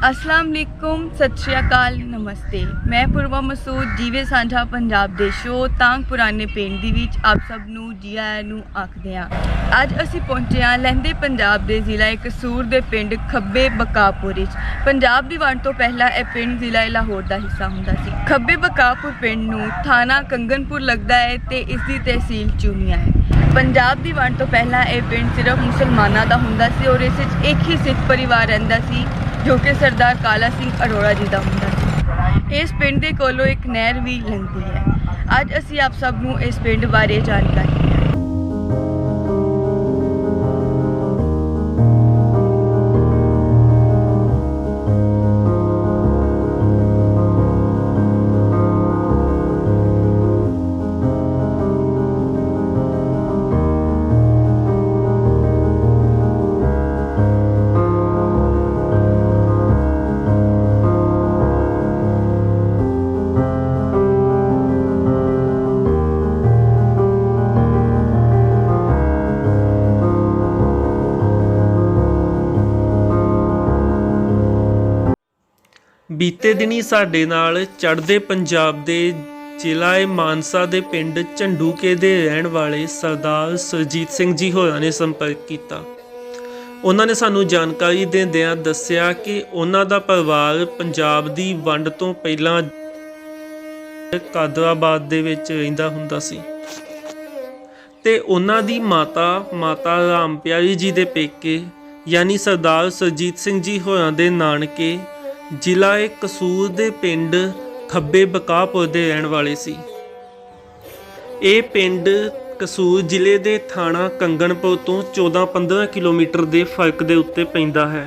अस्सलाम वालेकुम, सत श्री अकाल, नमस्ते। मैं पूर्वा मसूद जीवे साझा पंजाब दे शो तांग पुराने पिंड दी विच आप सब नू जी आया नू आखदे हां। अज असीं पहुंचे हां लਹਿੰਦੇ पंजाब दे जिला कसूर दे पिंड खब्बे बकापुर विच। पंजाब दी वंड तो पहला यह पिंड जिला लाहौर दा हिस्सा हुंदा सी। खब्बे बकापुर पिंड नू थाना कंगनपुर लगदा है ते इस दी तहसील चूनिया है। पंजाब दी वंड तो पहला यह पिंड सिर्फ मुसलमानां दा हुंदा सी और इस विच एक ही सिख परिवार रहिंदा सी जो कि सरदार काला सिंह अरोड़ा जी का हुंदा सी। इस पिंड के कोलों एक नहर भी लंघदी है। अज असीं आप सब नूं इस पिंड बारे जानकारी है। बीते दिनी साडे नाल चढ़दे पंजाब दे जिला मानसा दे पिंड झंडूके दे रहण वाले सरदार सुरजीत सिंह जी होरां ने संपर्क किया। उन्होंने सानू जानकारी देंदियां दस्सिया कि उन्हां दा परिवार पंजाब दी वंड तो पहलां कादराबाद दे विच रहिंदा हुंदा सी ते उन्हां दी माता राम प्यारी जी दे पेके यानी सरदार सुरजीत सिंह जी होरां दे नानके जिला कसूर दे पिंड खब्बे बकापुर दे रहण वाले सी। ये पिंड कसूर जिले दे थाना कंगनपुर तो 14-15 किलोमीटर के फर्क के उत्ते पैंदा है।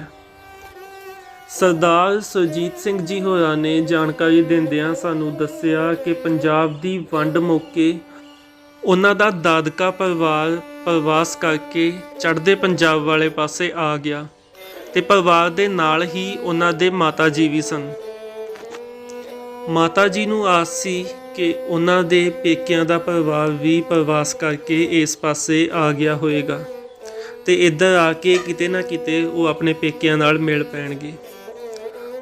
सरदार सुरजीत सिंह जी होरां ने जानकारी देंदियां सानू दस्सिया कि पंजाब दी वंड मौके उन्हां दा दादका परिवार प्रवास करके चढ़दे पंजाब वाले पासे आ गया ते परिवार दे नाल ही उन्हां दे माता जी भी सन। माता जी नूं आस सी कि उन्हां दे पेकियां दा परिवार भी प्रवास करके इस पासे आ गया होएगा ते इधर आके किते ना किते वो अपने पेकियां नाल मिल पैणगे।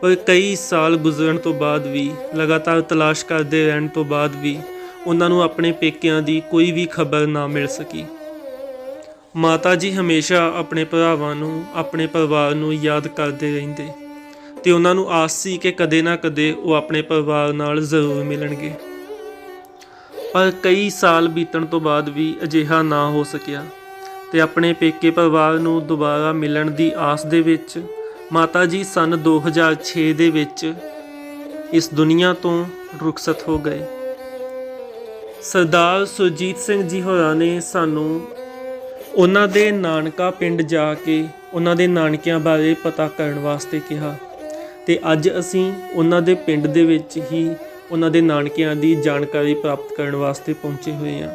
पर कई साल गुजरन तो बाद भी लगातार तलाश करते रहन तो बाद भी उन्हां नूं अपने पेकियां दी कोई भी खबर ना मिल सकी। माता जी हमेशा अपने भरावां नूं अपने परिवार नूं याद करते रहिंदे ते उन्हां नूं आस सी कि कदे ना कदे वो अपने परिवार नाल जरूर मिलणगे। पर कई साल बीतण तो बाद भी अजिहा ना हो सकिया ते अपने पेके परिवार नूं दोबारा मिलण दी आस दे विच माता जी सन 2006 दे विच इस दुनिया तो रुखसत हो गए। सरदार सुरजीत सिंह जी होरां ने सानू उन्हां दे नानका पिंड जाके उन्हां दे नानकियां बारे पता करन वास्ते कहा ते अज असीं उन्हां दे पिंड दे विच ही उन्हां दे नानकियां दी जानकारी प्राप्त करन वास्ते पहुंचे हुए हैं।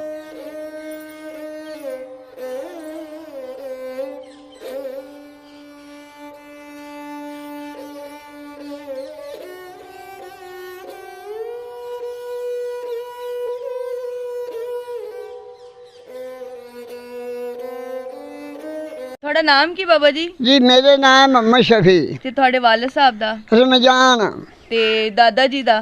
ਤੁਹਾਡਾ ਨਾਮ ਕੀ ਬਾਬਾ ਜੀ? जी मेरे नाम मोहम्मद शफी ਤੇ ਤੁਹਾਡੇ ਵਾਲਿਦ ਸਾਹਿਬ ਦਾ रमजान ਤੇ ਦਾਦਾ ਜੀ ਦਾ?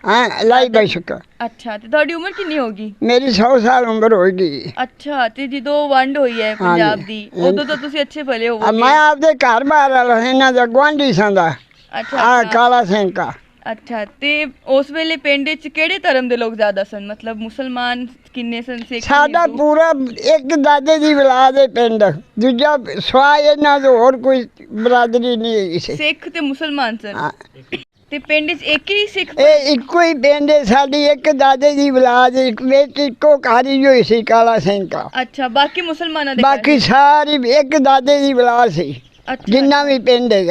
हाँ लाई बशक ਅੱਛਾ, ਤੇ ਤੁਹਾਡੀ ਉਮਰ ਕਿੰਨੀ ਹੋਗੀ? मेरी 100 साल उम्र होगी। ਅੱਛਾ, ਤੇ ਜਦੋਂ ਵੰਡ ਹੋਈ ਹੈ ਪੰਜਾਬ ਦੀ ਉਦੋਂ ਤਾਂ ਤੁਸੀਂ ਅੱਛੇ ਭਲੇ ਹੋਵੋਗੇ। मैं आपके घर बार वाला इन्हों का गुआढ़ी सा ਅੱਛਾ काला सिंह का। ਅੱਛਾ, ਤੇ ਉਸ ਵੇਲੇ ਪਿੰਡ ਵਿੱਚ ਕਿਹੜੇ ਧਰਮ ਦੇ ਲੋਕ ਜ਼ਿਆਦਾ ਸਨ? ਮਤਲਬ ਮੁਸਲਮਾਨ ਕਿੰਨੇ ਸਨ? ਸਿੱਖ? साडा ਹਿੰਦੂ? पूरा एक दादे की औलाद है पिंड दूजा सवा इन्हों तो होर कोई बरादरी नहीं है किसी। ਸਿੱਖ ਤੇ ਮੁਸਲਮਾਨ ਸਨ हाँ ਤੇ ਪਿੰਡ ਵਿੱਚ ਇੱਕ ਹੀ ਸਿੱਖ? ये इको ही पिंड है साडी एक दादे की औलाद इको घर ही हुई सी काला सिंह का। ਅੱਛਾ, ਬਾਕੀ ਮੁਸਲਮਾਨਾਂ ਦੇ ਘਰ? बाकी सारी एक दादे की औलाद सी ਅੱਛਾ जिन्ना भी पिंड है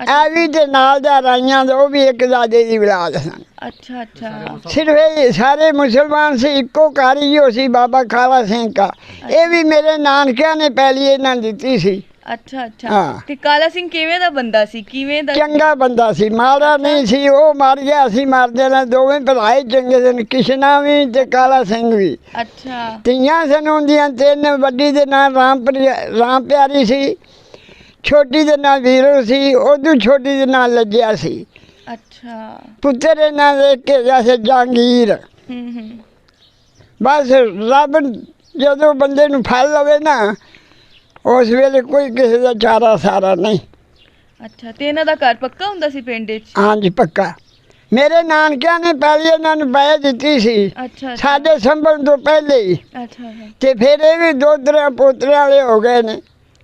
ऐ भी ते नाल दा राइयां दा वो भी एक दादे की औलाद सन। ਅੱਛਾ ਅੱਛਾ सिर्फ ये सारे मुसलमान से इको घर ही हो सी बाबा काला सिंह का। ये भी मेरे नानकिया ने पहली इन्हां दित्ती सी। ਅੱਛਾ ਅੱਛਾ हाँ। ਤੇ ਕਾਲਾ ਸਿੰਘ ਕਿਵੇਂ ਦਾ ਬੰਦਾ ਸੀ? ਕਿਵੇਂ ਦਾ? चंगा बंदा सी माड़ा नहीं सी। वो मर गया सी मर जाना दोवें भराए चंगे सन किशना भी ते काला सिंह भी। ਅੱਛਾ तियां सन उन्दियां तीन वड्डी दे नाम राम प्यारी सी ਛੋਟੀ ਦੇ ਨਾਂ ਵੀਰੋ ਸੀ, ਉਦੋਂ ਛੋਟੀ ਦੇ ਨਾਂ ਲੱਜਿਆ ਸੀ। ਅੱਛਾ। ਪੁੱਤਰ ਇਹਨਾਂ ਦੇ ਕੇ ਜੈਸੇ ਜਹਾਂਗੀਰ। ਬਸ ਰੱਬ ਜਦੋਂ ਬੰਦੇ ਨੂੰ ਫਲ ਲਵੇ ਨਾ, ਉਸ ਵੇਲੇ ਕੋਈ ਕਿਸੇ ਦਾ ਚਾਰਾ ਸਾਰਾ ਨਹੀਂ। ਅੱਛਾ, ਤੇ ਇਹਨਾਂ ਦਾ ਘਰ ਪੱਕਾ ਹੁੰਦਾ ਸੀ ਪਿੰਡ ਵਿੱਚ? ਹਾਂਜੀ ਪੱਕਾ। ਮੇਰੇ ਨਾਨਕਿਆਂ ਨੇ ਪਹਿਲੇ ਇਹਨਾਂ ਨੂੰ ਬਹਿ ਦਿੱਤੀ ਸੀ, ਅੱਛਾ। ਸਾਡੇ ਸੰਭਲਣ ਤੋਂ ਪਹਿਲੇ ਹੀ। ਅੱਛਾ। ਤੇ ਫਿਰ ਇਹ ਵੀ ਦੋਤਰੇ ਪੋਤਰੇ ਵਾਲੇ ਹੋ ਗਏ ਨੇ।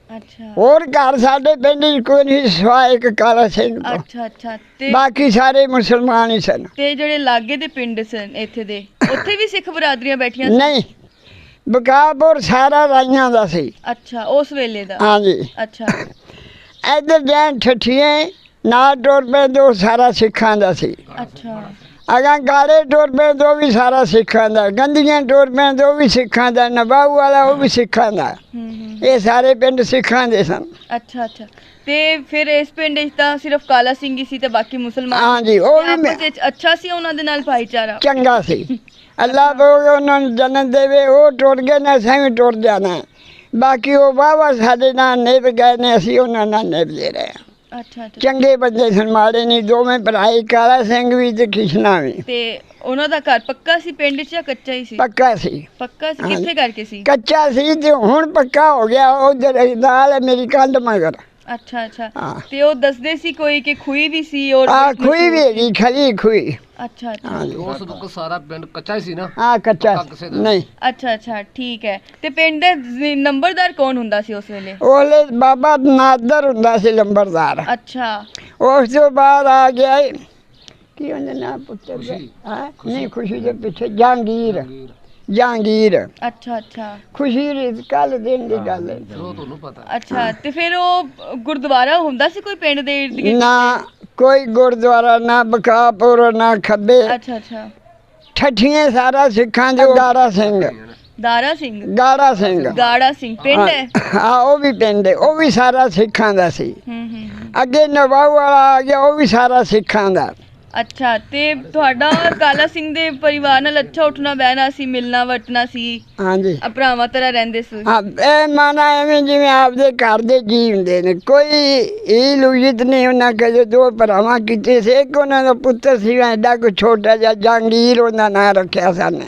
ਅੱਛਾ। ਹੋਰ ਘਰ ਸਾਡੇ ਪਿੰਡ 'ਚ ਕੋਈ ਨਹੀਂ ਸਿਵਾਏ ਇੱਕ ਕਾਲਾ ਸਿੰਘ ਤੋਂ। ਅੱਛਾ। ਤੇ ਬਾਕੀ ਸਾਰੇ ਮੁਸਲਮਾਨ ਹੀ ਸਨ। ਤੇ ਜਿਹੜੇ ਲਾਗੇ ਦੇ ਪਿੰਡ ਸਨ ਇੱਥੇ ਦੇ, ਉੱਥੇ ਵੀ ਸਿੱਖ ਬਰਾਦਰੀਆਂ ਬੈਠੀਆਂ ਸੀ? ਨਹੀਂ, ਬਕਾਪੁਰ ਸਾਰਾ ਰਾਈਆਂ ਦਾ ਸੀ। ਅੱਛਾ, ਉਸ ਵੇਲੇ ਦਾ? ਹਾਂਜੀ। ਅੱਛਾ। ਇੱਧਰ ਜੈਨ ਠੱਠੀਏ ਨਾਲ ਟੁਰ ਪਏ ਦੋ, ਸਾਰਾ ਸਿੱਖਾਂ ਦਾ ਸੀ। ਅੱਛਾ। ਅਗਾਂ ਗਾਲੇ ਟੁਰ ਪਏ ਦੋ ਵੀ ਸਾਰਾ ਸਿੱਖਾਂ ਦਾ, ਗੰਦੀਆਂ ਟੁਰ ਪਏ ਦੋ ਵੀ ਸਿੱਖਾਂ ਦਾ, ਨਬਾਊ ਵਾਲਾ ਉਹ ਵੀ ਸਿੱਖਾਂ ਦਾ। ਇਹ ਸਾਰੇ ਪਿੰਡ ਸਿੱਖਾਂ ਦੇ ਸਨ। ਅੱਛਾ। ਤੇ ਫਿਰ ਇਸ ਪਿੰਡ ਵਿੱਚ ਤਾਂ ਸਿਰਫ ਕਾਲਾ ਸਿੰਘ ਹੀ ਸੀ ਤੇ ਬਾਕੀ ਮੁਸਲਮਾਨ? ਹਾਂਜੀ, ਉਹ ਵੀ ਆਪਸ ਵਿੱਚ ਅੱਛਾ ਸੀ ਉਹਨਾਂ ਦੇ ਨਾਲ ਭਾਈਚਾਰਾ? ਚੰਗਾ ਸੀ। ਅੱਲਾਹ ਬੋਗੇ ਉਹਨਾਂ ਨੂੰ ਜਨਮ ਦੇਵੇ, ਉਹ ਟੁਰ ਗਏ ਨੇ, ਅਸੀਂ ਵੀ ਟੁਰ ਜਾਣਾ। ਬਾਕੀ ਉਹ ਵਾਹਵਾ ਸਾਡੇ ਨਾਲ ਨਿਭ ਗਏ ਨੇ, ਅਸੀਂ ਉਹਨਾਂ ਨਾਲ ਨਿਭਦੇ ਰਹੇ। ਅੱਛਾ। ਚੰਗੇ ਬੰਦੇ ਸਨ, ਮਾੜੇ ਨਹੀਂ। ਦੋਵੇਂ ਭਰਾ ਹੀ, ਕਾਲਾ ਸਿੰਘ ਵੀ ਤੇ ਕਿਸ਼ਨਾ ਵੀ। ਤੇ ਉਹਨਾਂ ਦਾ ਘਰ ਪੱਕਾ ਸੀ ਪਿੰਡ 'ਚ ਜਾਂ ਕੱਚਾ ਹੀ ਸੀ? ਪੱਕਾ ਸੀ। ਪੱਕਾ ਸੀ? ਕਿੱਥੇ ਕਰਕੇ ਸੀ? ਕੱਚਾ ਸੀ ਤੇ ਹੁਣ ਪੱਕਾ ਹੋ ਗਿਆ। ਉਧਰ ਨਾਲ ਮੇਰੀ ਕੰਧ ਮਗਰ। ਅੱਛਾ। ਤੇ ਉਹ ਦੱਸਦੇ ਸੀ ਕੋਈ ਕਿ ਖੂਹੀ ਵੀ ਸੀ? ਔਰ ਖੂਹੀ ਵੀ ਹੈਗੀ, ਖਲੀ ਖੂਹੀ। ਅੱਛਾ। ਉਸ ਤੋਂ ਸਾਰਾ ਪਿੰਡ ਕੱਚਾ ਹੀ ਸੀ ਨਾ? ਕੱਚਾ ਨਹੀਂ। ਅੱਛਾ, ਠੀਕ ਹੈ। ਤੇ ਪਿੰਡ ਦਾ ਨੰਬਰਦਾਰ ਕੌਣ ਹੁੰਦਾ ਸੀ ਉਸ ਵੇਲੇ? ਉਹਲੇ ਬਾਬਾ ਨਾਦਰ ਹੁੰਦਾ ਸੀ ਲੰਬਰਦਾਰ। ਅੱਛਾ। ਉਸ ਤੋਂ ਬਾਅਦ ਆ ਗਿਆ ਕੀ ਉਹਦਾ ਨਾਮ ਪੁੱਤਰ ਦਾ? ਨਹੀਂ, ਖੁਸ਼ੀ ਦੇ ਪਿੱਛੇ ਜਹਾਂਗੀਰ। ਅੱਛਾ। ਖੁਸ਼ੀ ਕੱਲ ਦਿਨ ਦੀ ਗੱਲ ਹੈ। ਉਹ ਤੁਹਾਨੂੰ ਪਤਾ। ਅੱਛਾ। ਤੇ ਫਿਰ ਉਹ ਗੁਰਦੁਆਰਾ ਹੁੰਦਾ ਸੀ ਕੋਈ ਪਿੰਡ ਦੇ ਇਰਦ ਗਿਰਦ? ਨਾ ਕੋਈ ਗੁਰਦੁਆਰਾ, ਨਾ ਬਕਾਪੁਰ, ਨਾ ਖੱਬੇ। ਅੱਛਾ। ਠੱਠੀਆਂ ਸਾਰਾ ਸਿੱਖਾਂ ਦੇ। ਗਾੜਾ ਸਿੰਘ ਪਿੰਡ ਹੈ? ਹਾਂ, ਉਹ ਵੀ ਪਿੰਡ ਹੈ, ਉਹ ਵੀ ਸਾਰਾ ਸਿੱਖਾਂ ਦਾ ਸੀ। ਅੱਗੇ ਨਵਾਬ ਵਾਲਾ ਆ ਗਿਆ, ਉਹ ਵੀ ਸਾਰਾ ਸਿੱਖਾਂ ਦਾ। ਅੱਛਾ। ਤੇ ਤੁਹਾਡਾ ਕਾਲਾ ਸਿੰਘ ਦੇ ਪਰਿਵਾਰ ਨਾਲ ਅੱਛਾ ਉੱਠਣਾ ਬਹਿਣਾ ਸੀ, ਮਿਲਣਾ ਵਰਤਣਾ ਸੀ? ਹਾਂਜੀ। ਭਰਾਵਾਂ ਤਰ੍ਹਾਂ ਰਹਿੰਦੇ ਸੀ? ਹਾਂ, ਇਹ ਮਾਨਾ ਐਵੇਂ ਜਿਵੇਂ ਆਪਦੇ ਘਰ ਦੇ ਜੀ ਹੁੰਦੇ ਨੇ। ਕੋਈ ਇਹ ਲੁਜਤ ਨਹੀਂ। ਉਹਨਾਂ ਕਦੇ ਦੋ ਭਰਾਵਾਂ ਕੀਤੇ ਸੀ। ਇੱਕ ਉਹਨਾਂ ਦਾ ਪੁੱਤਰ ਸੀ ਐਡਾ ਕੁ ਛੋਟਾ ਜਿਹਾ, ਜਹਾਂਗੀਰ ਉਹਦਾ ਨਾਂ ਰੱਖਿਆ ਸਨ।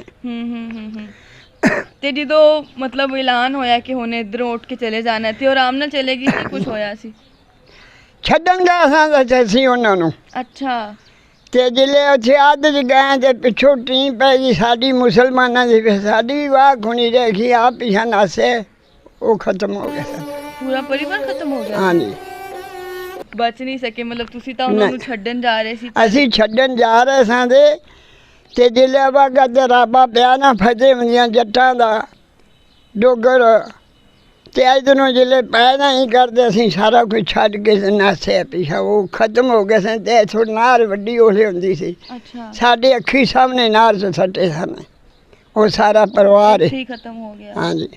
ਤੇ ਜਦੋਂ ਮਤਲਬ ਐਲਾਨ ਹੋਇਆ ਕਿ ਹੁਣ ਇੱਧਰੋਂ ਉੱਠ ਕੇ ਚਲੇ ਜਾਣਾ, ਤੇ ਉਹ ਆਰਾਮ ਨਾਲ ਚਲੇ ਗਈ ਸੀ? ਕੁਝ ਹੋਇਆ ਸੀ? ਛੱਡਣ ਦਾ ਅਸਾਂ ਸੀ ਉਹਨਾਂ ਨੂੰ। ਅੱਛਾ। ਤੇ ਜਿਲੇ ਉੱਥੇ ਅੱਧ 'ਚ ਗਏ ਤੇ ਪਿੱਛੋਂ ਟੀਮ ਪੈ ਗਈ ਸਾਡੀ ਮੁਸਲਮਾਨਾਂ ਦੀ। ਫਿਰ ਸਾਡੀ ਵੀ ਵਾਹ ਖੁਣੀ ਰਹੀ, ਆ ਪਿਛਾ ਨਾਸੇ, ਉਹ ਖਤਮ ਹੋ ਗਿਆ। ਪੂਰਾ ਪਰਿਵਾਰ ਖਤਮ ਹੋ ਗਿਆ? ਹਾਂਜੀ। ਬਚ ਨਹੀਂ ਸਕੇ ਮਤਲਬ? ਤੁਸੀਂ ਤਾਂ ਉਹਨਾਂ ਨੂੰ ਛੱਡਣ ਜਾ ਰਹੇ ਸੀ? ਅਸੀਂ ਛੱਡਣ ਜਾ ਰਹੇ ਸਾਂ ਤੇ ਜਿਲੇ ਵਾਗਾ ਤੇ ਰਾਬਾ ਪਿਆ ਨਾ ਫਤਿਹ ਹੁੰਦੀਆਂ ਜੱਟਾਂ ਦਾ ਡੋਗਰ, ਤੇ ਇੱਧਰੋਂ ਜਿਲੇ ਪੈ ਨਾ ਹੀ ਕਰਦੇ, ਅਸੀਂ ਸਾਰਾ ਕੁਝ ਛੱਡ ਕੇ ਨਾਸੇ ਪਿਛਾ। ਉਹ ਖਤਮ ਹੋ ਗਏ ਸਨ। ਤੇ ਇੱਥੋਂ ਨਾਰ ਵੱਡੀ ਉਹਲੇ ਹੁੰਦੀ ਸੀ। ਅੱਛਾ। ਸਾਡੇ ਅੱਖੀ ਸਾਹਮਣੇ ਨਾਰ 'ਚ ਸੱਟੇ ਸਨ। ਉਹ ਸਾਰਾ ਪਰਿਵਾਰ ਹੀ ਖਤਮ ਹੋ ਗਿਆ? ਹਾਂਜੀ।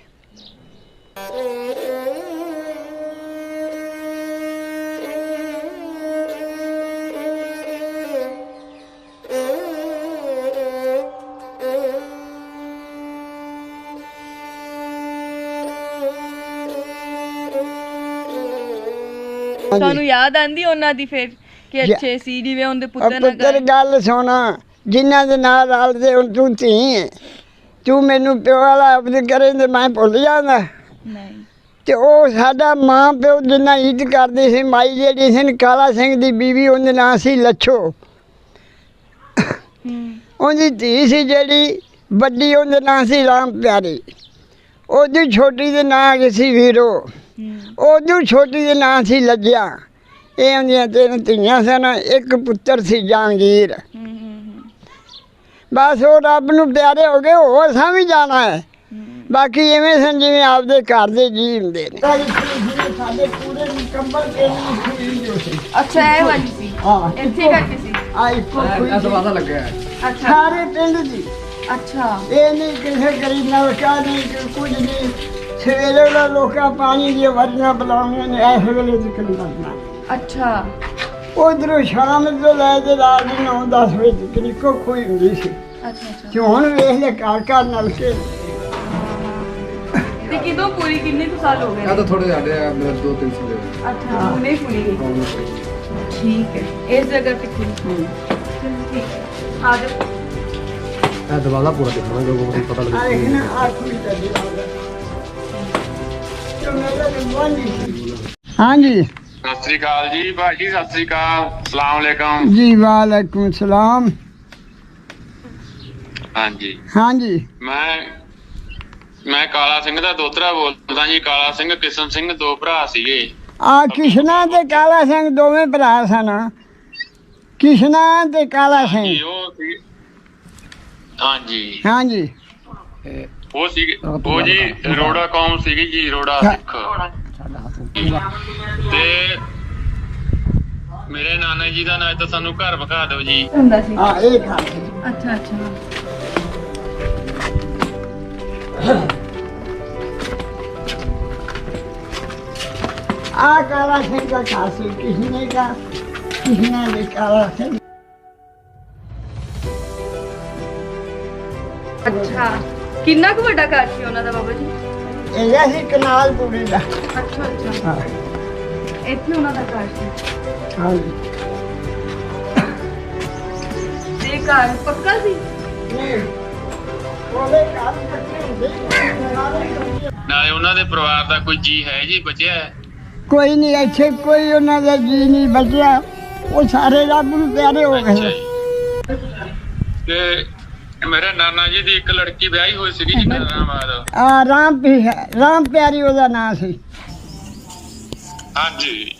ਤੁਹਾਨੂੰ ਯਾਦ ਆਂਦੀ ਉਹਨਾਂ ਦੀ ਫਿਰ ਕਿ ਅੱਛੇ ਸੀ ਜਿਵੇਂ ਉਹਦੇ ਪੁੱਤਰ ਨਾਲ ਪੁੱਤਰ ਗੱਲ ਸੁਣ, ਜਿਨ੍ਹਾਂ ਦੇ ਨਾਲ ਰਲਦੇ ਹੁਣ ਤੂੰ ਧੀ ਹੈ, ਤੂੰ ਮੈਨੂੰ ਪਿਓ ਵਾਲਾ ਆਪਦੇ ਕਰੇ ਤੇ ਮੈਂ ਭੁੱਲ ਜਾਂਦਾ? ਨਹੀਂ। ਤੇ ਉਹ ਸਾਡਾ ਮਾਂ ਪਿਓ ਜਿੰਨਾ ਇੱਜ਼ਤ ਕਰਦੇ ਸੀ। ਮਾਈ ਜਿਹੜੀ ਸੀ ਕਾਲਾ ਸਿੰਘ ਦੀ ਬੀਵੀ, ਉਹਦੇ ਨਾਂ ਸੀ ਲੱਛੋ। ਉਹਦੀ ਧੀ ਸੀ ਜਿਹੜੀ ਵੱਡੀ, ਉਹਦੇ ਨਾਂ ਸੀ ਰਾਮ ਪਿਆਰੀ। ਉਹਦੀ ਛੋਟੀ ਦੇ ਨਾਂ ਸੀ ਵੀਰੋ। ਉਹਦੀ ਛੋਟੀ ਦੇ ਨਾਂ ਸੀ ਲੱਜਿਆ। ਇਹ ਉਹਦੀਆਂ 3 ਧੀਆਂ ਸਨ, ਇੱਕ ਪੁੱਤਰ ਸੀ ਜਹਾਂਗੀਰ। ਬਸ ਉਹ ਰੱਬ ਨੂੰ ਪਿਆਰੇ ਹੋ ਗਏ, ਹੋਰ ਅਸਾਂ ਵੀ ਜਾਣਾ ਹੈ। ਬਾਕੀ ਐਵੇਂ ਸਨ ਜਿਵੇਂ ਆਪਦੇ ਘਰ ਦੇ ਜੀ ਹੁੰਦੇ ਨੇ। ਸਾਡੇ ਪੂਰੇ ਮੁਕੰਮਲ ਅੱਛਾ, ਇਹ ਵਾਲੀ ਸੀ? ਹਾਂ, ਇੱਥੇ ਕਰਕੇ ਸੀ? ਦਰਵਾਜ਼ਾ ਲੱਗਿਆ ਹੈ। ਅੱਛਾ। ਸਾਰੇ ਪਿੰਡ ਦੀ। ਅੱਛਾ। ਇਹ ਨਹੀਂ ਕਿਸੇ ਗਰੀਬ ਨਾਲ ਕਾ ਨਹੀਂ, ਕੁਝ ਨਹੀਂ। ਸਵੇਰੇ ਦਾ ਲੋਕਾਂ ਪਾਣੀ ਦੀਆਂ ਵਾਰੀਆਂ ਬੁਲਾਉਣੀਆਂ ਨੇ, ਇਸ ਵੇਲੇ ਜ਼ਿਕਰ ਕਰਨਾ। ਅੱਛਾ। ਉਧਰੋਂ ਸ਼ਾਮ ਤੋਂ ਲੈ ਕੇ ਰਾਤ ਨੂੰ 9-10 ਵਜੇ ਤੱਕ ਇੱਕੋ ਖੂਹੀ ਹੁੰਦੀ ਸੀ। ਅੱਛਾ। ਕਿ ਹੁਣ ਵੇਖ ਲੈ ਘਰ ਨਲਕੇ। ਤੇ ਤੇ ਕਿਦੋਂ ਪੂਰੀ ਕਿੰਨੇ ਕੁ ਸਾਲ ਹੋ ਗਏ ਇਹ ਤਾਂ ਥੋੜੇ ਜ਼ਿਆਦਾ ਆ ਮੇਰਾ 2-3 ਸਾਲ ਹੋ ਗਏ ਅੱਛਾ ਹੁਣੇ ਹੀ ਪੂਰੀ ਗਈ ਹਾਂ। ਠੀਕ ਹੈ ਇਸ ਜਗ੍ਹਾ ਤੇ ਖੁੱਲੀ ਚਲੋ ਠੀਕ ਹੈ ਆ ਜਾਓ ਇਹ ਦਰਵਾਜ਼ਾ ਪੂਰਾ ਦੇਖਣਾ ਜੋ ਕੋਈ ਪਤਾ ਆ ਲੱਗੇ ਦੇਖ ਨਾ ਆ ਕੁੜੀ ਦਾ ਦੀਵਾਰ ਤੇ ਮੇਰਾ ਬੰਦੀ ਹਾਂਜੀ ਸਤਿ ਸ੍ਰੀ ਅਕਾਲ ਜੀ ਭਾਜੀ, ਸਤਿ ਸ੍ਰੀ ਅਕਾਲ, ਸਲਾਮ ਅਲੈਕਮ। ਜੀ ਵਾਲੇਕੁਮ ਸਲਾਮ। ਹਾਂਜੀ ਹਾਂਜੀ ਮੈਂ ਕਾਲਾ ਸਿੰਘ ਦਾ ਦੋਤਰਾ ਬੋਲਦਾ ਜੀ। ਕਾਲਾ ਸਿੰਘ, ਕਿਸ਼ਨ ਸਿੰਘ ਦੋ ਭਰਾ ਸੀਗੇ। ਆ ਕਿਸ਼ਨਾ ਤੇ ਕਾਲਾ ਸਿੰਘ ਦੋਵੇਂ ਭਰਾ ਸਨ। ਕਿਸ਼ਨਾ ਤੇ ਕਾਲਾ ਸਿੰਘ ਜੀ ਉਹ ਸੀ। ਹਾਂਜੀ ਹਾਂਜੀ ਉਹ ਸੀਗੇ, ਉਹ ਜੀ ਰੋੜਾ ਕੌਮ ਸੀਗੀ ਜੀ, ਰੋੜਾ ਸਿੱਖ। ਤੇ ਮੇਰੇ ਨਾਨਾ ਜੀ ਦਾ ਨਾਂ ਤਾਂ ਸਾਨੂੰ ਘਰ ਵਿਖਾ ਦਿਓ ਜੀ। ਹੁੰਦਾ ਸੀ ਆ ਇਹ ਖਾ ਅੱਛਾ ਅੱਛਾ आ काला सिंह का काशी किसने का किसने भी काला सिंह ਅੱਛਾ ਕਿੰਨਾ ਕੁ ਵੱਡਾ ਘਰ ਸੀ ਉਹਨਾਂ ਦਾ ਬਾਬਾ ਜੀ ਇਹ ਸੀ ਕਨਾਲ ਪੂਰੀ ਦਾ ਅੱਛਾ ਅੱਛਾ ਹਾਂ ਇੱਥੇ ਉਹਨਾਂ ਦਾ ਘਰ ਸੀ ਹਾਂਜੀ ਤੇ ਘਰ ਪੱਕਾ ਸੀ ਨਹੀਂ ਉਹਦੇ ਘਰ ਕੱਟੇ ਹੁੰਦੇ ਨਾਲੇ ਉਹਨਾਂ ਦੇ ਪਰਿਵਾਰ ਦਾ ਕੋਈ ਜੀ ਹੈ ਜੀ ਬਚਿਆ ਹੈ? ਕੋਈ ਨਹੀਂ ਇੱਥੇ ਕੋਈ ਉਹਨਾਂ ਦਾ ਜੀ ਨਹੀਂ ਬਚਿਆ ਉਹ ਸਾਰੇ ਰੱਬ ਨੂੰ ਪਿਆਰੇ ਹੋ ਅੱਛਾ ਗਏ ਜੀ। ਤੇ ਮੇਰੇ ਨਾਨਾ ਜੀ ਦੀ ਇੱਕ ਲੜਕੀ ਵਿਆਹੀ ਹੋਈ ਸੀਗੀ ਜੀ ਕਰਾਮਾਬਾਦ। ਆ ਰਾਮ ਪਿਆਰੀ ਉਹਦਾ ਨਾਂ ਸੀ ਹਾਂਜੀ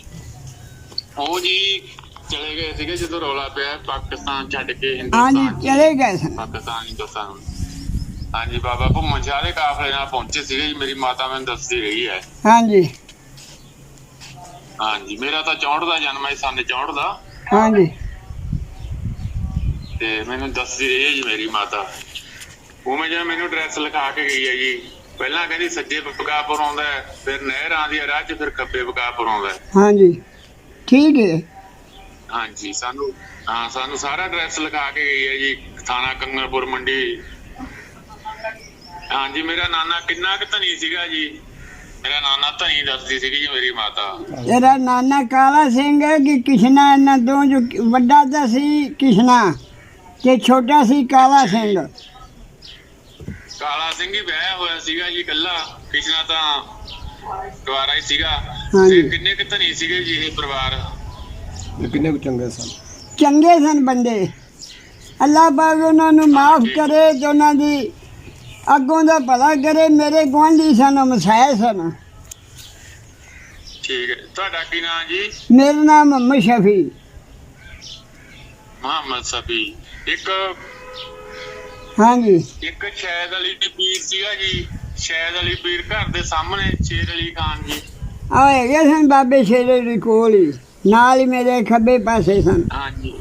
ਉਹ ਜੀ ਚਲੇ ਗਏ ਸੀਗੇ ਜਦੋਂ ਰੌਲਾ ਪਿਆ ਪਾਕਿਸਤਾਨ ਛੱਡ ਕੇ ਹਾਂਜੀ ਹਿੰਦੁਸਤਾਨ ਚਲੇ ਗਏ ਸਨ ਪਾਕਿਸਤਾਨ ਹਿੰਦੁਸਤਾਨ। ਹਾਂਜੀ ਬਾਬਾ ਘੁੰਮਣ ਸ਼ਾਹ ਦੇ ਕਾਫਲੇ ਨਾਲ ਪਹੁੰਚੇ ਸੀਗੇ ਜੀ। ਮੇਰੀ ਮਾਤਾ ਮੈਨੂੰ ਦੱਸਦੀ ਰਹੀ ਹੈ। ਹਾਂਜੀ ਹਾਂਜੀ ਮੇਰਾ ਤਾਂ 64 ਦਾ ਜਨਮ ਹੈ, ਸੰਨ 64 ਦਾ। ਹਾਂਜੀ ਤੇ ਮੈਨੂੰ ਦੱਸਦੀ ਰਹੀ ਹੈ ਜੀ ਮੇਰੀ ਮਾਤਾ। ਉਵੇਂ ਜਿਵੇਂ ਮੈਨੂੰ ਐਡਰੈਸ ਲਿਖਾ ਕੇ ਗਈ ਹੈ ਜੀ। ਪਹਿਲਾਂ ਕਹਿੰਦੀ ਸੱਜੇ ਬਕਾਪੁਰ ਆਉਂਦਾ ਹੈ, ਫਿਰ ਨਹਿਰ ਆਉਂਦੀ ਹੈ ਰਾਹ 'ਚ, ਫਿਰ ਖੱਬੇ ਬਕਾਪੁਰ ਆਉਂਦਾ ਹੈ। ਹਾਂਜੀ ਠੀਕ ਹੈ ਹਾਂਜੀ ਸਾਨੂੰ ਸਾਰਾ ਐਡਰੈਸ ਲਿਖਾ ਕੇ ਗਈ ਹੈ ਜੀ। ਥਾਣਾ ਕੰਗਨਪੁਰ ਮੰਡੀ। ਹਾਂਜੀ ਮੇਰਾ ਨਾਨਾ ਕਿੰਨਾ ਕੁ ਧਨੀ ਸੀਗਾ ਜੀ। ਮੇਰਾ ਨਾਨਾ ਧਨੀ ਦੱਸਦੀ ਸੀਗੀ ਜੀ ਮੇਰੀ ਮਾਤਾ। ਇਹਦਾ ਨਾਨਾ ਕਾਲਾ ਸਿੰਘ ਹੈ ਕਿ ਕਿਸ਼ਨਾ ਇਹਨਾਂ ਦੋ ਜੋ ਵੱਡਾ ਤਾਂ ਸੀ ਕਿਸ਼ਨਾ ਤੇ ਛੋਟਾ ਸੀ ਕਾਲਾ ਸਿੰਘ ਕਾਲਾ ਸਿੰਘ ਹੀ ਵਿਆਹਿਆ ਹੋਇਆ ਸੀਗਾ ਜੀ ਇਕੱਲਾ। ਕਿਸ਼ਨਾ ਤਾਂ ਕੁਆਰਾ ਹੀ ਸੀਗਾ। ਹਾਂਜੀ। ਤੇ ਕਿੰਨੇ ਕੁ ਧਨੀ ਸੀਗੇ ਜੀ ਇਹ ਪਰਿਵਾਰ? ਕਿੰਨੇ ਕੁ ਚੰਗੇ ਸਨ। ਚੰਗੇ ਸਨ ਬੰਦੇ। ਅੱਲਾਹ ਪਾਕ ਉਹਨਾਂ ਨੂੰ ਮਾਫ ਕਰੇ ਤੇ ਉਹਨਾਂ ਦੀ ਅੱਗੋਂ ਦਾ ਭਲਾ ਕਰੇ। ਮੇਰੇ ਗੁਆਂਢੀ ਸਨ, ਮਸਾਏ ਸਨ। ਠੀਕ ਹੈ। ਤੁਹਾਡਾ ਕੀ ਨਾਮ ਜੀ? ਮੇਰਾ ਨਾਮ ਮੁਹੰਮਦ ਸ਼ਫੀ। ਮੁਹੰਮਦ ਸਫੀ। ਇੱਕ ਹਾਂਜੀ ਸ਼ੈਦ ਅਲੀ ਪੀਰ ਸੀਗਾ ਜੀ। ਸ਼ੈਦ ਅਲੀ ਪੀਰ ਘਰ ਦੇ ਸਾਹਮਣੇ ਸ਼ੇਰ ਅਲੀ ਖਾਨ ਜੀ। ਆ ਹੈਗੇ ਸਨ ਬਾਬੇ ਸ਼ੇਰੇ ਦੇ ਕੋਲ ਹੀ, ਨਾਲ ਹੀ ਮੇਰੇ ਖੱਬੇ ਪਾਸੇ ਸਨ। ਹਾਂਜੀ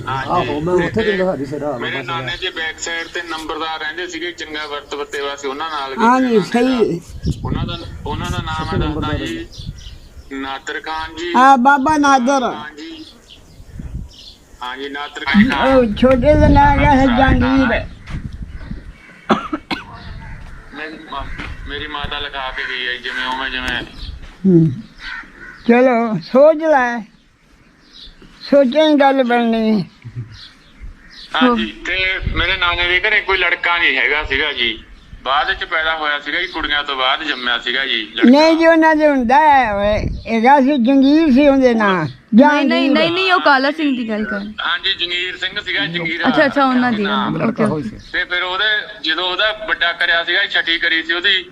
ਆਹੋ ਮੈਂ ਉੱਥੇ ਤੇ ਦਿਖਾ ਦੀ ਸਰਾ ਮੇਰੇ ਨਾਨੇ ਦੇ ਬੈਕ ਸਾਈਡ ਤੇ ਨੰਬਰਦਾਰ ਰਹਿੰਦੇ ਸੀਗੇ, ਚੰਗਾ ਵਰਤ ਵਰਤੇਵਾ ਸੀ ਉਹਨਾਂ ਨਾਲ ਵੀ। ਹਾਂਜੀ ਮੇਰੇ ਨਾਨੇ ਸਹੀ ਦਾ। ਉਹਨਾਂ ਦਾ ਨਾਮ ਹੈ ਦੱਸਦਾ ਜੀ ਨਾਦਰ ਖਾਨ ਜੀ। ਆ ਬਾਬਾ ਨਾਦਰ। ਹਾਂਜੀ ਹਾਂਜੀ ਨਾਦਰ ਖਾਨ। ਉਹ ਛੋਟੇ ਦਾ ਨਾਂ ਹੈਗਾ ਸੀ ਜਹਾਂਗੀਰ। ਮੇਰੀ ਮਾਤਾ ਲਿਖਾ ਕੇ ਗਈ ਹੈ ਜਿਵੇਂ ਉਵੇਂ ਜਿਵੇਂ। ਚਲੋ ਸੋਚ ਲੈ, ਸੋਚਾਂ ਹੀ ਗੱਲ ਬਣਨੀ। ਹਾਂਜੀ ਤੇ ਮੇਰੇ ਨਾਨੇ ਦੇ ਘਰੇ ਕੋਈ ਲੜਕਾ ਨਹੀਂ ਹੈਗਾ ਸੀਗਾ ਜੀ। ਬਾਅਦ ਚ ਪੈਦਾ ਹੋਇਆ ਸੀਗਾ ਜੀ, ਕੁੜੀਆਂ ਤੋਂ ਬਾਅਦ ਜੰਮਿਆ ਸੀਗਾ ਜੀ ਲੜਕਾ। ਨਹੀਂ ਜੀ ਉਹਨਾਂ ਦੇ ਹੁੰਦਾ ਹੈ ਹੈਗਾ ਸੀ ਜੰਗੀਰ ਸੀ ਉਹਦੇ ਨਾਂ। ਨਹੀਂ ਉਹ ਕਾਲਾ ਸਿੰਘ ਦੀ ਗੱਲ ਕਰ ਹਾਂਜੀ ਜੰਗੀਰ ਸਿੰਘ ਸੀਗਾ, ਜੰਗੀਰ। ਅੱਛਾ ਉਹਨਾਂ ਦੀ ਲੜਕਾ ਹੋਈ ਸੀ। ਤੇ ਫਿਰ ਜਦੋਂ ਉਹਦਾ ਵੱਡਾ ਕਰਿਆ ਸੀਗਾ, ਛਠੀ ਕਰੀ ਸੀ ਉਹਦੀ,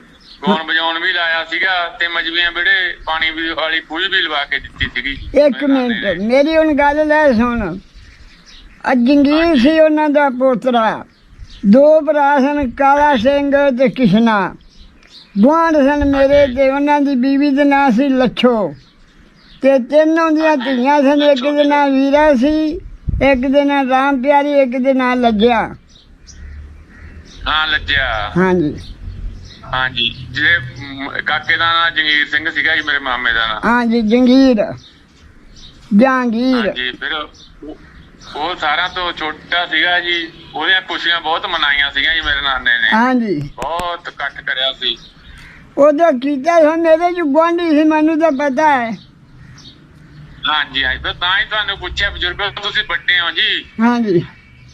ਗਾਉਣ ਵਜਾਉਣ ਵੀ ਲਾਇਆ ਸੀਗਾ ਤੇ ਮਜਬੀਆਂ ਵਿੜੇ ਪਾਣੀ ਵੀ ਵਾਲੀ ਖੂਹ ਵੀ ਲਵਾ ਕੇ ਦਿੱਤੀ ਸੀਗੀ। ਇੱਕ ਮਿੰਟ ਮੇਰੀ ਹੁਣ ਗੱਲ ਲੈ ਸੁਣ। ਜੰਗੀਰ ਸੀ ਉਹਨਾਂ ਦਾ ਪੋਤਰਾ। ਦੋ ਭਰਾ ਸਨ, ਕਾਲਾ ਸਿੰਘ ਤੇ ਕਿਸ਼ਨਾ। ਗੁਆਂਢ ਸਨ ਮੇਰੇ ਤੇ ਉਹਨਾਂ ਦੀ ਬੀਵੀ ਦਾ ਨਾਂ ਸੀ ਲੱਛੋ। ਤੇ ਤਿੰਨੋਂ ਦੀਆਂ ਧੀਆਂ ਸਨ। ਇੱਕ ਦੇ ਨਾਂ ਵੀਰਾ ਸੀ, ਇੱਕ ਦੇ ਨਾਂ ਰਾਮ ਪਿਆਰੀ, ਇੱਕ ਦੇ ਨਾਂ ਲੱਜਿਆ। ਹਾਂ ਲੱਜਿਆ। ਹਾਂਜੀ ਹਾਂਜੀ ਜਿਹੜੇ ਕਾਕੇ ਦਾ ਨਾਂ ਜੰਗੀਰ ਸਿੰਘ ਸੀਗਾ ਜੀ, ਮੇਰੇ ਮਾਮੇ ਦਾ ਨਾਂ। ਹਾਂਜੀ ਜਹਾਂਗੀਰ। ਹਾਂਜੀ ਫਿਰ ਉਹ ਸਾਰਿਆਂ ਤੋਂ ਛੋਟਾ ਸੀਗਾ ਜੀ। ਉਹਦੀਆਂ ਖੁਸ਼ੀਆਂ ਬਹੁਤ ਮਨਾਈਆਂ ਸੀਗੀਆਂ ਜੀ ਮੇਰੇ ਨਾਨੇ ਨੇ। ਹਾਂਜੀ ਬਹੁਤ ਇਕੱਠ ਕਰਿਆ ਸੀ। ਉਹਦਾ ਕੀਤਾ ਸੀ, ਮੇਰੇ ਚ ਗੁਆਂਢੀ ਸੀ, ਮੈਨੂੰ ਤਾਂ ਪਤਾ ਹੈ। ਹਾਂਜੀ ਹਾਂਜੀ, ਫਿਰ ਤਾਂ ਹੀ ਤੁਹਾਨੂੰ ਪੁੱਛਿਆ ਬਜ਼ੁਰਗੋ, ਤੁਸੀਂ ਵੱਡੇ ਹੋ ਜੀ, ਹਾਂਜੀ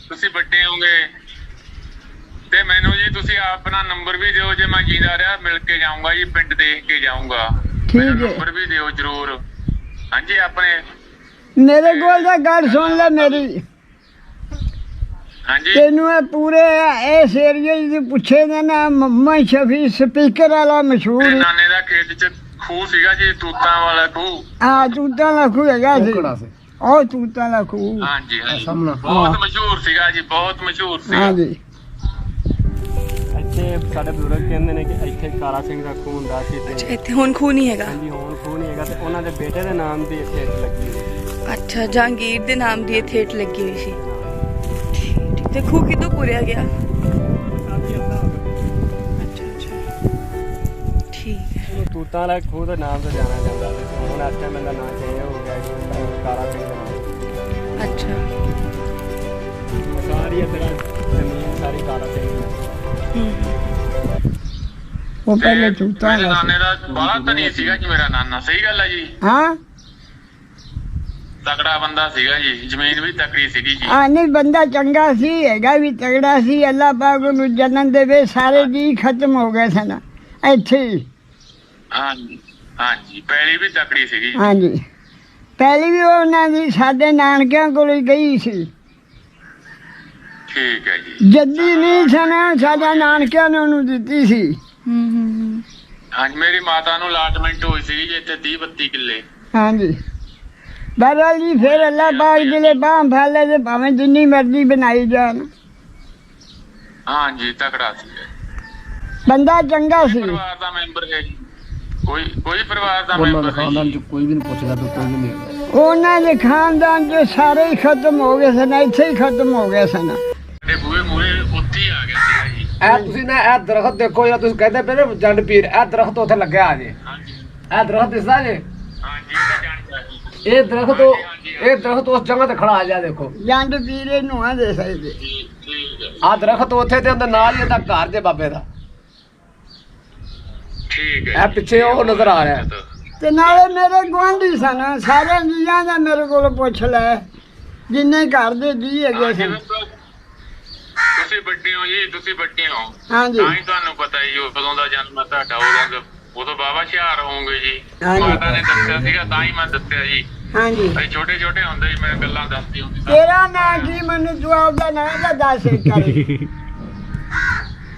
ਤੁਸੀਂ ਵੱਡੇ ਹੋਗੇ ਤੇ ਮੈਨੂੰ ਜੀ ਤੁਸੀਂ ਆਪਣਾ ਨੰਬਰ ਵੀ ਦਿਓ, ਜੇ ਮੈਂ ਜੀਂਦਾ ਰਿਹਾ ਮਿਲ ਕੇ ਜਾਊਂਗਾ ਜੀ, ਪਿੰਡ ਦੇਖ ਕੇ ਜਾਊਂਗਾ। ਠੀਕ ਹੈ। ਨੰਬਰ ਵੀ ਦਿਓ ਜਰੂਰ। ਹਾਂਜੀ ਆਪਣੇ ਮੇਰੇ ਕੋਲ ਤਾਂ ਗੱਲ ਸੁਣ ਲੈ ਮੇਰੀ, ਹਾਂਜੀ ਤੈਨੂੰ ਇਹ ਪੂਰੇ ਇਸ ਏਰੀਏ ਚ ਪੁੱਛੇ ਨੇ ਨਾ, ਮੰਮਾ ਸ਼ਫੀ ਸਪੀਕਰ ਵਾਲਾ ਮਸ਼ਹੂਰ ਮੇਰੇ ਹੈ। ਨਾਨੇ ਦਾ ਖੇਤ ਚ ਖੂਹ ਸੀਗਾ ਜੀ, ਤੂਤਾਂ ਵਾਲਾ ਖੂਹ। ਹਾਂ ਤੂਤਾਂ ਦਾ ਖੂਹ ਹੈਗਾ ਸੀ, ਕਿਹੜਾ ਸੀ? ਉਹ ਤੂਤਾਂ ਦਾ ਖੂਹ। ਹਾਂਜੀ ਹਾਂਜੀ, ਸਾਹਮਣਾ। ਬਹੁਤ ਮਸ਼ਹੂਰ ਸੀਗਾ ਜੀ, ਬਹੁਤ ਮਸ਼ਹੂਰ ਸੀਗਾ। ਹਾਂਜੀ ਇੱਥੇ ਸਾਡੇ ਬਜ਼ੁਰਗ ਕਹਿੰਦੇ ਨੇ ਕਿ ਇੱਥੇ ਕਾਲਾ ਸਿੰਘ ਦਾ ਖੂਹ ਹੁੰਦਾ ਸੀ ਅੱਛਾ ਤੇ ਇੱਥੇ ਹੁਣ ਖੂਹ ਨਹੀਂ ਹੈਗਾ। ਹਾਂਜੀ ਹੁਣ ਖੂਹ ਨਹੀਂ ਹੈਗਾ ਤੇ ਉਹਨਾਂ ਦੇ ਬੇਟੇ ਦੇ ਨਾਮ ਦੀ ਇੱਥੇ ਇੱਟ ਲੱਗੀ ਹੋਈ ਹੈ। ਅੱਛਾ ਜਹਾਂਗੀਰ ਦੇ ਨਾਮ ਦੀ ਇਹ ਥੇਟ ਲੱਗੀ ਹੋਈ ਸੀ। ਠੀਕ ਤੇ ਖੂਹ ਕਿਦੋਂ ਪੂਰਿਆ ਗਿਆ? ਅੱਛਾ ਅੱਛਾ ਠੀਕ ਹੈ। ਉਹਨੂੰ ਤੂਤਾਂ ਵਾਲਾ ਖੂਹ ਦੇ ਨਾਮ ਤੋਂ ਜਾਣਿਆ ਜਾਂਦਾ ਸੀ ਤੇ ਹੁਣ ਇਸ ਟਾਈਮ ਇਹਦਾ ਨਾਮ ਚੇਂਜ ਹੋ ਗਿਆ ਜੀ, ਕਾਲਾ ਸਿੰਘ ਦਾ ਨਾਮ। ਅੱਛਾ ਸਾਰੀ ਇੱਧਰ ਜ਼ਮੀਨ ਸਾਰੀ ਕਾਲਾ ਸਿੰਘ ਦੀ ਹੈ। ਉਹ ਪਹਿਲੇ ਤੇ ਤੂਤਾਂ ਮੇਰੇ ਦਾ ਸੀ। ਨਾਨੇ ਦਾ ਬੜਾ ਧਨੀ ਸੀਗਾ ਜੀ ਮੇਰਾ ਨਾਨਾ। ਸਹੀ ਗੱਲ ਹੈ ਜੀ, ਹਾਂ ਤਕੜਾ ਬੰਦਾ ਸੀਗਾ ਜੀ, ਜ਼ਮੀਨ ਵੀ ਤਕੜੀ ਸੀਗੀ ਜੀ। ਹਾਂ ਨਹੀਂ ਬੰਦਾ ਚੰਗਾ ਸੀ, ਹੈਗਾ ਵੀ ਤਗੜਾ ਸੀ। ਅੱਲਾਹ ਪਾਕ ਨੂੰ ਜਨਮ ਦੇਵੇ। ਸਾਰੇ ਜੀ ਖਤਮ ਹੋ ਗਏ ਸਨ ਇੱਥੇ ਹੀ। ਹਾਂਜੀ ਹਾਂਜੀ, ਪੈਲੀ ਵੀ ਤਕੜੀ ਸੀਗੀ ਜੀ। ਹਾਂਜੀ ਪਹਿਲੀ ਵੀ ਉਹਨਾਂ ਦੀ ਸਾਡੇ ਨਾਨਕਿਆਂ ਕੋਲ ਹੀ ਗਈ ਸੀ। ਠੀਕ ਹੈ ਜੀ। ਜੱਦੀ ਨਹੀਂ ਸਨ, ਸਾਡਾ ਨਾਨਕਿਆਂ ਨੇ ਉਹਨੂੰ ਦਿੱਤੀ ਸੀ। ਹੂੰ ਹਾਂਜੀ, ਮੇਰੀ ਮਾਤਾ ਨੂੰ ਅਲਾਟਮੈਂਟ ਹੋਈ ਸੀਗੀ ਜੀ ਇੱਥੇ 30-32 ਕਿੱਲੇ। ਹਾਂਜੀ ਬਹਰਹਾਲ ਜੀ ਫਿਰ ਅੱਲਾਹ ਪਾਕ ਜਿਹੜੇ ਬਾਂਹ ਫੜ ਲੈ ਤੇ ਭਾਵੇਂ ਜਿੰਨੀ ਮਰਜ਼ੀ ਬਣਾਈ ਜਾਣ, ਹਾਂਜੀ ਤਕੜਾ ਸੀ। ਬੰਦਾ ਚੰਗਾ ਸੀ। ਪਰਿਵਾਰ ਦਾ ਮੈਂਬਰ ਹੈ ਜੀ, ਕੋਈ ਪਰਿਵਾਰ ਦਾ ਉਹਨਾਂ ਦੇ ਮੈਂਬਰ ਨਹੀਂ ਖਾਨਦਾਨ ਜੀ। ਚ ਕੋਈ ਵੀ ਨਹੀਂ ਪੁੱਛਦਾ ਤੇ ਕੋਈ ਵੀ ਨਹੀਂ ਹੈਗਾ। ਉਹਨਾਂ ਦੇ ਖਾਨਦਾਨ ਚ ਸਾਰੇ ਹੀ ਖਤਮ ਹੋ ਗਏ ਸਨ, ਇੱਥੇ ਹੀ ਖਤਮ ਹੋ ਗਏ ਸਨ। ਸਾਡੇ ਬੂਹੇ ਮੂਹਰੇ ਉੱਥੇ ਹੀ ਆ ਗਿਆ ਸੀਗਾ ਜੀ। ਇਹ ਤੁਸੀਂ ਨਾ ਇਹ ਦਰਖਤ ਦੇਖੋ, ਜਾਂ ਤੁਸੀਂ ਕਹਿੰਦੇ ਪਏ ਨਾ ਜੰਡ ਪੀਰ, ਇਹ ਦਰਖਤ ਉੱਥੇ ਲੱਗਿਆ ਆ ਜੇ। ਹਾਂਜੀ ਇਹ ਦਰਖਤ ਦਿਸਦਾ ਜੇ? ਹਾਂਜੀ, ਇਹ ਤਾਂ ਜਾਣਦਾ ਜੀ। ਇਹ ਦਰਖਤ ਉਸ ਜਗ੍ਹਾ ਤੇ ਖੜਾ ਆ ਜਾ ਦੇਖੋ। ਜੰਡ ਪੀਰੇ ਨੂੰ ਆ ਦੇ ਸਕਦੇ। ਠੀਕ ਹੈ ਆ ਦਰਖਤ ਉੱਥੇ ਤੇ ਉਹਦੇ ਨਾਲ ਹੀ ਇਹਦਾ ਘਰ ਜੇ ਬਾਬੇ ਦਾ। ਠੀਕ ਇਹ ਹੈ ਪਿੱਛੇ ਉਹ ਨਜ਼ਰ ਆ ਰਿਹਾ। ਤੇ ਨਾਲੇ ਮੇਰੇ ਗੁਆਂਢੀ ਸਨ, ਸਾਰੇ ਜੀਆਂ ਦਾ ਮੇਰੇ ਕੋਲ ਪੁੱਛ ਲੈ, ਜਿੰਨੇ ਘਰ ਦੇ ਜੀ ਹੈਗੇ ਸਨ। ਤੁਸੀਂ ਵੱਡੇ ਹੋ ਜੀ, ਤੁਸੀਂ ਵੱਡੇ ਹੋ। ਹਾਂਜੀ ਤਾਂ ਹੀ ਤੁਹਾਨੂੰ ਪਤਾ ਹੀ ਉਦੋਂ ਦਾ ਜਨਮ ਹੈ ਤੁਹਾਡਾ, ਉਦੋਂ ਬਾਬਾ ਹੁਸ਼ਿਆਰ ਹੋਵੋਗੇ ਜੀ। ਹਾਂਜੀ। ਮਾਤਾ ਨੇ ਦੱਸਿਆ ਸੀਗਾ ਤਾਂ ਹੀ ਮੈਂ ਦੱਸਿਆ ਜੀ। ਹਾਂਜੀ ਅਸੀਂ ਛੋਟੇ ਛੋਟੇ ਹੁੰਦੇ ਜੀ ਮੈਨੂੰ ਗੱਲਾਂ ਦੱਸਦੀ ਹੁੰਦੀ ਸੀ। ਤੇਰਾ ਨਾਂ ਕੀ? ਮੈਨੂੰ ਤੂੰ ਆਪਦਾ ਨਾਂ ਦਾ ਦੱਸ ਇੱਕ ਵਾਰੀ।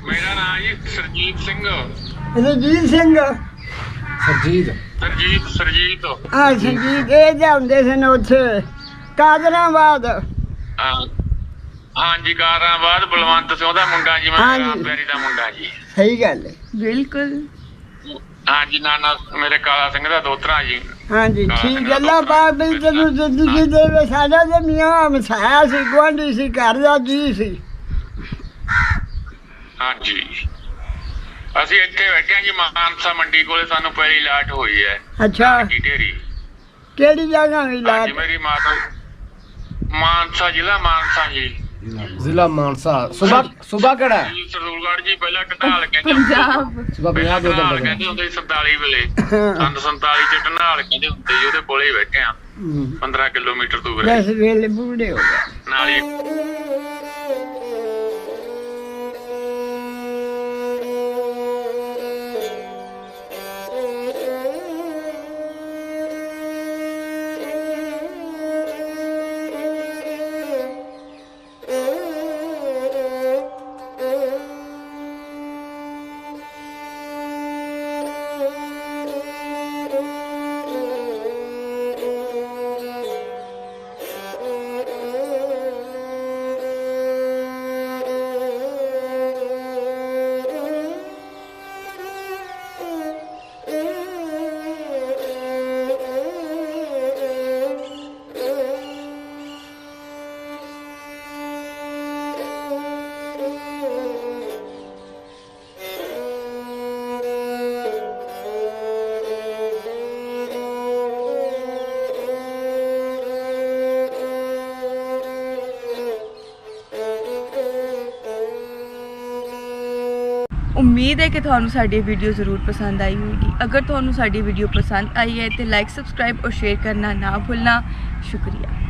ਮੇਰਾ ਨਾਮ ਜੀ ਸਰਜੀਤ ਸਿੰਘ। ਰਜੀਤ ਸਿੰਘ। ਸਰਜੀਤ ਸਰਜੀਤ ਹਾਂ ਸਰਜੀਤ। ਇਹ ਜਾਂਦੇ ਸਨ ਉੱਥੇ ਕਾਦਰਾਬਾਦ। ਹਾਂਜੀ, ਕਾਰਾਬਾਦ ਬਲਵੰਤ ਸਿੰਘ ਦਾ ਮੁੰਡਾ ਜੀ, ਮੈਂ ਹਾਂਜੀ। ਰਾਮ ਪਿਆਰੀ ਦਾ ਮੁੰਡਾ ਜੀ। ਸਹੀ ਗੱਲ ਹੈ। ਬਿਲਕੁਲ ਹਾਂਜੀ, ਨਾਨਾ ਮੇਰੇ ਕਾਲਾ ਸਿੰਘ ਦਾ ਦੋਤਰਾ ਜੀ। ਹਾਂਜੀ ਠੀਕ। ਅੱਲਾਹ ਪਾਕ ਵੀ ਤੈਨੂੰ ਜ਼ਿੰਦਗੀ ਦੇਵੇ। ਸਾਡਾ ਤੇ ਮੀਆਂ ਹਮਸਾਇਆ ਸੀ, ਗੁਆਂਢੀ ਸੀ, ਘਰ ਦਾ ਜੀ ਸੀ। ਹਾਂਜੀ, ਅਸੀਂ ਇੱਥੇ ਬੈਠੇ ਹਾਂ ਜੀ ਮਾਨਸਾ ਮੰਡੀ ਕੋਲੇ, ਸਾਨੂੰ ਪਹਿਲੀ ਲਾਟ ਹੋਈ ਹੈ ਅੱਛਾ ਜੀ ਢੇਰੀ। ਕਿਹੜੀ ਜਗ੍ਹਾ ਵੀ ਲਾ? ਹਾਂਜੀ, ਮੇਰੀ ਮਾਤਾ ਮਾਨਸਾ ਜ਼ਿਲ੍ਹਾ ਮਾਨਸਾ ਜੀ। ਜ਼ਿਲ੍ਹਾ ਮਾਨਸਾ। ਸੁਬਾ ਕਿਹੜਾ ਹੈ? ਜੀ ਸਰਦੂਲਗੜ੍ਹ ਜੀ, ਪਹਿਲਾਂ ਢਨਾਲ ਕਹਿੰਦੇ ਪੰਜਾਬ। ਸੁਬਾ ਪੰਜਾਬ ਦੇ ਢਨਾਲ ਉਧਰ ਕਹਿੰਦੇ ਹੁੰਦੇ ਸੀ 47 ਵੇਲੇ। ਸੰਨ 47 ਚ ਢਨਾਲ ਕਹਿੰਦੇ ਹੁੰਦੇ ਜੀ, ਉਹਦੇ ਕੋਲੇ ਹੀ ਬੈਠੇ ਆ 15 ਕਿਲੋਮੀਟਰ ਦੂਰ ਹੈ। 10 ਵੇਲੇ ਬੂढ़े ਹੋ ਗਏ। ਨਾਲ ਹੀ ਉਮੀਦ ਹੈ ਕਿ ਤੁਹਾਨੂੰ ਸਾਡੀ ਵੀਡੀਓ ਜ਼ਰੂਰ ਪਸੰਦ ਆਈ ਹੋਵੇਗੀ। ਅਗਰ ਤੁਹਾਨੂੰ ਸਾਡੀ ਵੀਡੀਓ ਪਸੰਦ ਆਈ ਹੈ ਤੇ ਲਾਈਕ, ਸਬਸਕ੍ਰਾਈਬ ਔਰ ਸ਼ੇਅਰ ਕਰਨਾ ਨਾ ਭੁੱਲਣਾ। ਸ਼ੁਕਰੀਆ।